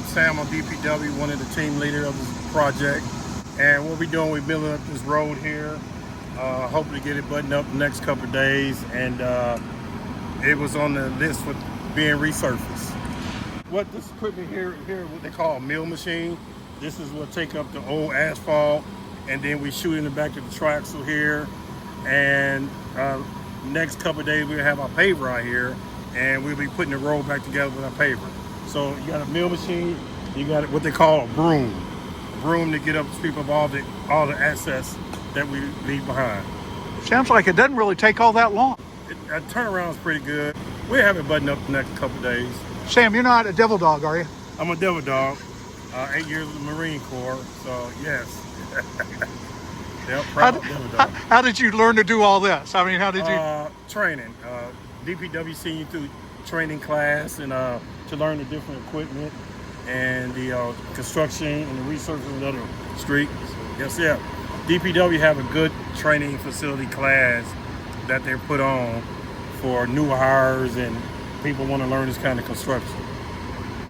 I'm Sam on DPW, one of the team leaders of this project. And what we're doing, we're building up this road here. Hoping to get it buttoned up the next couple of days. And it was on the list for being resurfaced. What this equipment here, what they call a mill machine. This is what take up the old asphalt, and then we shoot in the back of the triaxle here. And next couple of days we'll have our paver out here, and we'll be putting the road back together with our paver. So you got a mill machine, you got what they call a broom to get up to sweep up all the assets that we leave behind. Sounds like it doesn't really take all that long. Our turnaround is pretty good. We'll have it buttoned up the next couple of days. Sam, you're not a devil dog, are you? I'm a devil dog. 8 years in the Marine Corps, so yes. Yep, proud devil dog. How did you learn to do all this? I mean, how did you? Training. DPW sent you through training class and to learn the different equipment and the construction and the resurfacing of the streets. Yes, yeah. DPW have a good training facility class that they're put on for new hires and people want to learn this kind of construction.